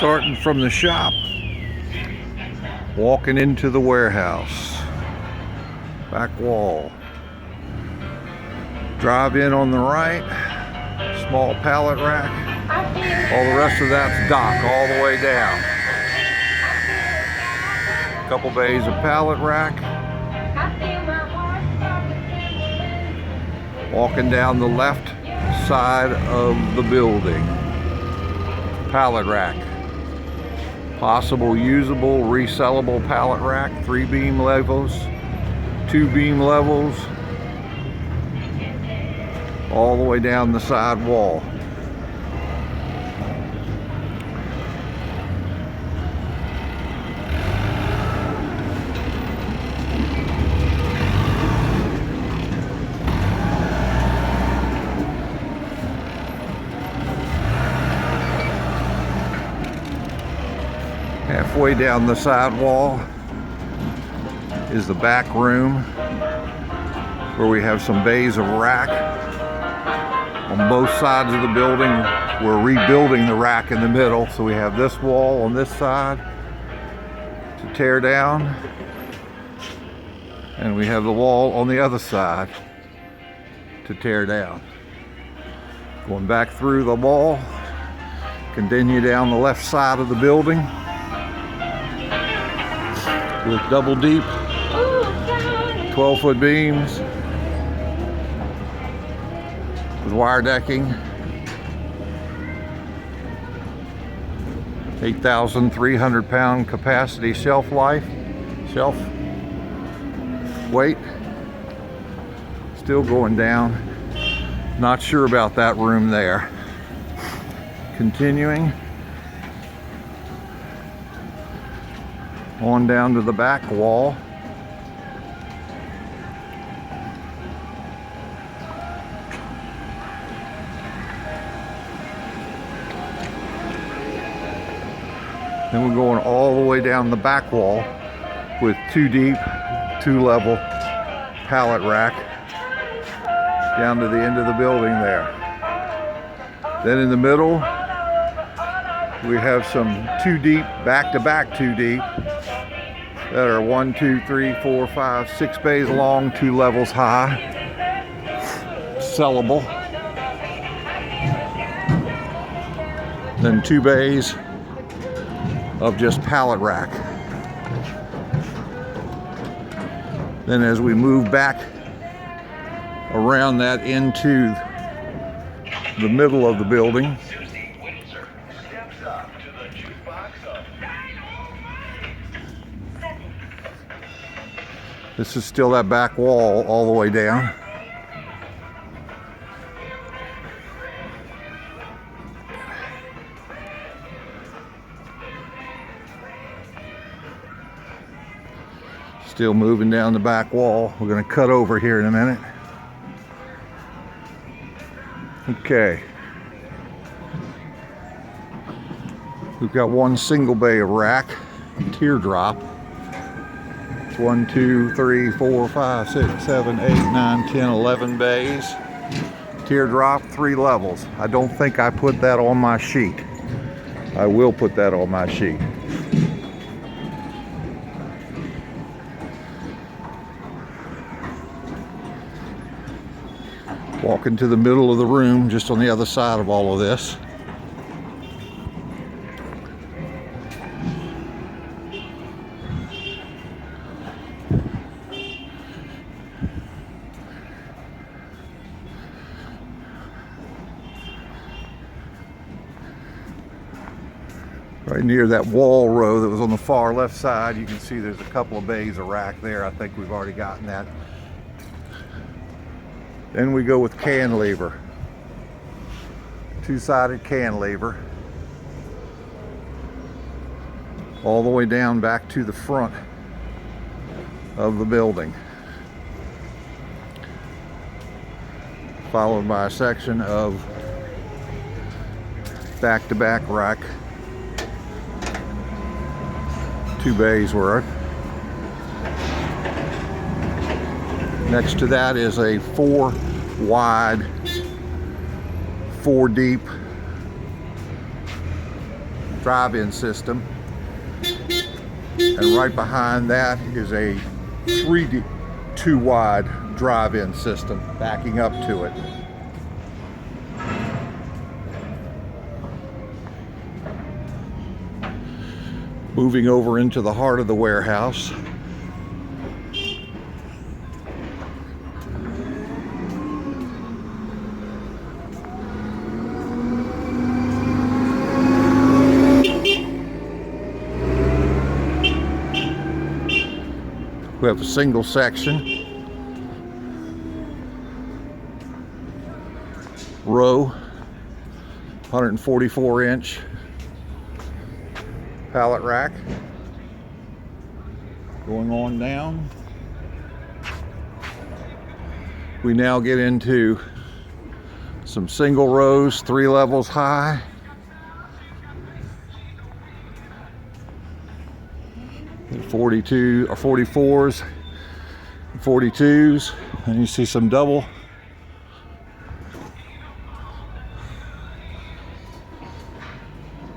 Starting from the shop, walking into the warehouse, back wall. Drive in on the right, small pallet rack. All the rest of that's dock all the way down. Couple bays of pallet rack. Walking down the left side of the building. Pallet rack. Possible usable, resellable pallet rack. 3 beam levels, 2 beam levels. All the way down the side wall. Halfway down the side wall is the back room where we have some bays of rack. On both sides of the building, we're rebuilding the rack in the middle, so we have this wall on this side to tear down, and we have the wall on the other side to tear down. Going back through the wall, continue down the left side of the building with double deep 12-foot beams with wire decking, 8,300 pound capacity shelf weight. Still going down. Not sure about that room there. Continuing on down to the back wall. Then we're going all the way down the back wall with 2 deep, 2 level pallet rack down to the end of the building there. Then in the middle, we have some 2 deep, back-to-back 2 deep that are 1, 2, 3, 4, 5, 6 bays long, 2 levels high, sellable. Then 2 bays of just pallet rack. Then as we move back around that into the middle of the building, this is still that back wall all the way down. Still moving down the back wall. We're going to cut over here in a minute. Okay. We've got 1 single bay of rack, teardrop. 1, 2, 3, 4, 5, 6, 7, 8, 9, 10, 11 bays. Teardrop, 3 levels. I don't think I put that on my sheet. I will put that on my sheet. Walk into the middle of the room, just on the other side of all of this. Right near that wall row that was on the far left side, you can see there's a couple of bays of rack there. I think we've already gotten that. Then we go with cantilever. 2-sided cantilever. All the way down back to the front of the building. Followed by a section of back-to-back rack. 2 bays worth. Next to that is a 4 wide, 4 deep drive-in system. And right behind that is a 2 wide drive-in system backing up to it. Moving over into the heart of the warehouse. We have a single section, row, 144-inch pallet rack. Going on down. We now get into some single rows, 3 levels high. They're 42 or 44s, 42s, and you see some double.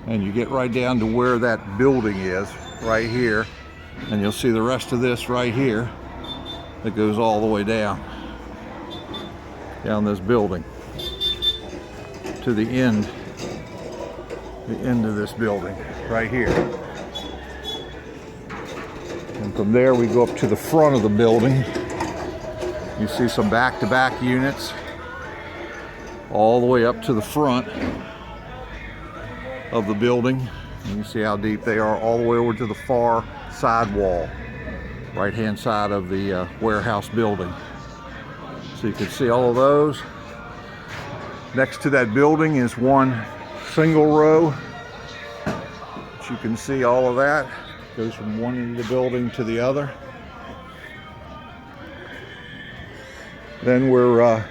And you get right down to where that building is, right here. And you'll see the rest of this right here that goes all the way down this building to the end of this building right here. And from there we go up to the front of the building. You see some back-to-back units all the way up to the front of the building. You can see how deep they are all the way over to the far side wall, right hand side of the warehouse building. So you can see all of those. Next to that building is one single row. But you can see all of that goes from one end of the building to the other. Then we're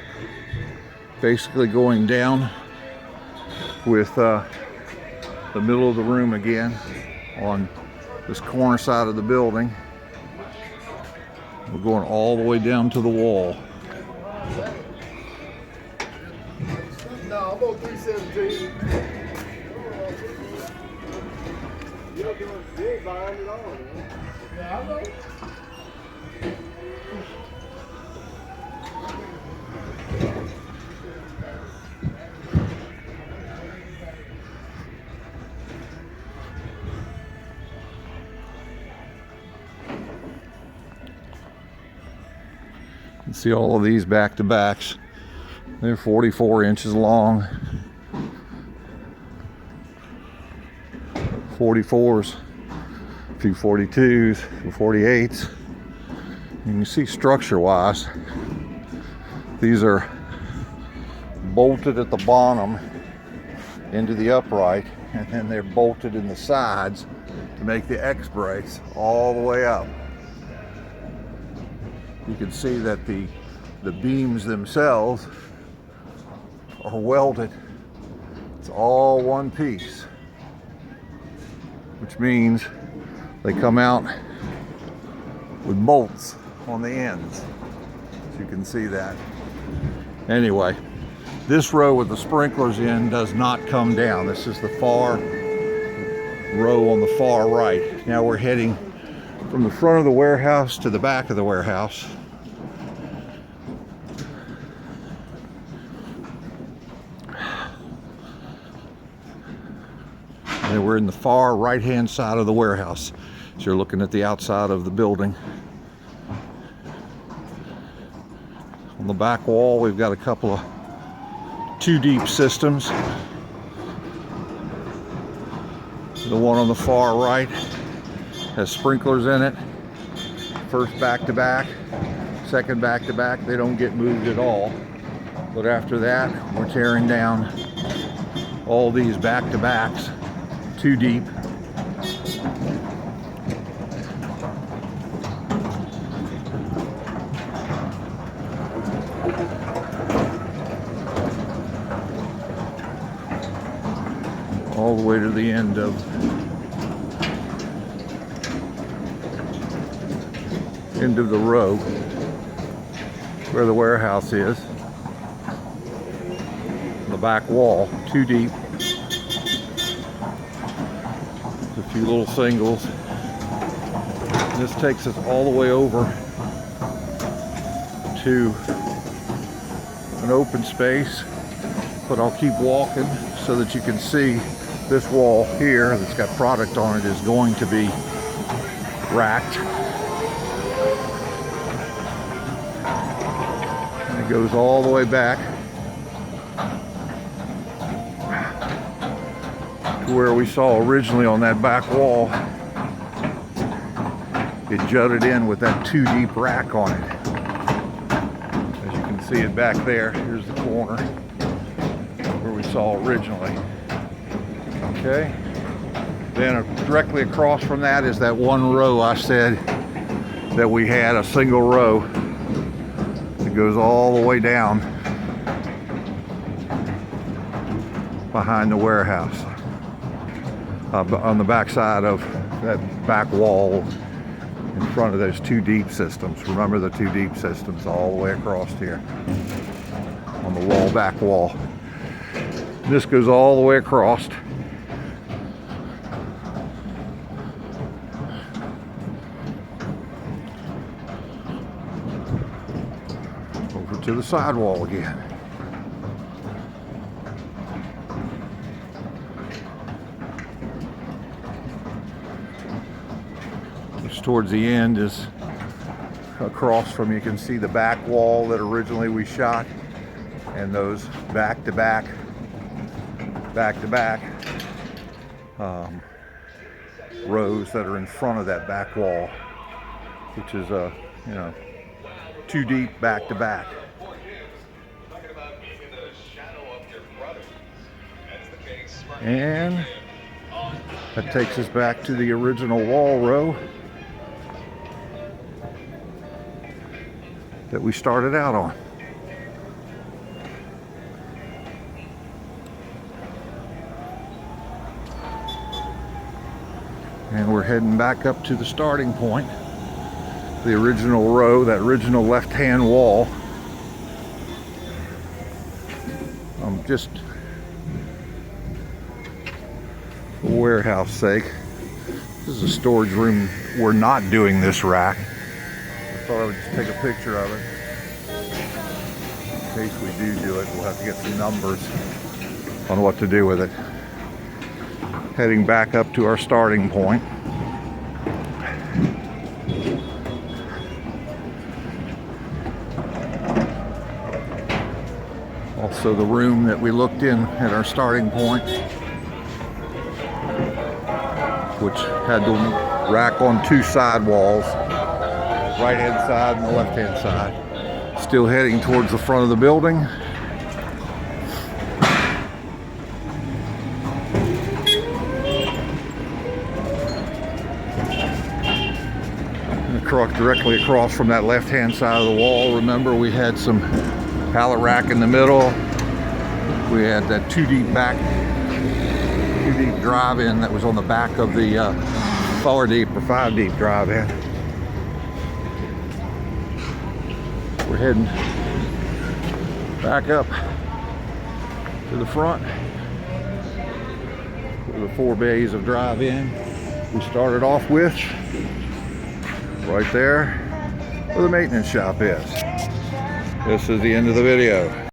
basically going down with the middle of the room again on this corner side of the building. We're going all the way down to the wall. No, I'm on 317. You don't give a shit behind it all, man. Yeah, I know. See all of these back-to-backs. They're 44 inches long. 44s, a few 42s, 48s. You can see structure-wise, these are bolted at the bottom into the upright, and then they're bolted in the sides to make the X-brace all the way up. You can see that the beams themselves are welded. It's all one piece, which means they come out with bolts on the ends. So you can see that. Anyway, this row with the sprinklers in does not come down. This is the far row on the far right. Now we're heading from the front of the warehouse to the back of the warehouse. And we're in the far right-hand side of the warehouse. So you're looking at the outside of the building. On the back wall, we've got a couple of 2-deep systems. The one on the far right has sprinklers in it. First back-to-back, second back-to-back, they don't get moved at all. But after that, we're tearing down all these back-to-backs, 2 deep. All the way to the end of the row where the warehouse is. The back wall, 2 deep. 2 little singles. This takes us all the way over to an open space, but I'll keep walking so that you can see this wall here that's got product on it is going to be racked. And it goes all the way back to where we saw originally on that back wall. It jutted in with that 2 deep rack on it. As you can see it back there, here's the corner where we saw originally. Okay. Then directly across from that is that 1 row I said that we had, a single row that goes all the way down behind the warehouse, on the back side of that back wall in front of those 2 deep systems. Remember the 2 deep systems all the way across here on the wall, back wall. This goes all the way across. Over to the sidewall again. Towards the end is across from, you can see the back wall that originally we shot, and those back-to-back rows that are in front of that back wall, which is a 2 deep back-to-back. And that takes us back to the original wall row that we started out on. And we're heading back up to the starting point, the original row, that original left-hand wall. Just for warehouse sake, this is a storage room. We're not doing this rack. I thought I would just take a picture of it. In case we do it, we'll have to get some numbers on what to do with it. Heading back up to our starting point. Also the room that we looked in at our starting point, which had the rack on 2 side walls, right hand side and the left hand side. Still heading towards the front of the building. And directly across from that left hand side of the wall, remember we had some pallet rack in the middle. We had that 2 deep drive-in that was on the back of the 4 deep or 5 deep drive-in. We're heading back up to the front with the 4 bays of drive-in we started off with, right there where the maintenance shop is. This is the end of the video.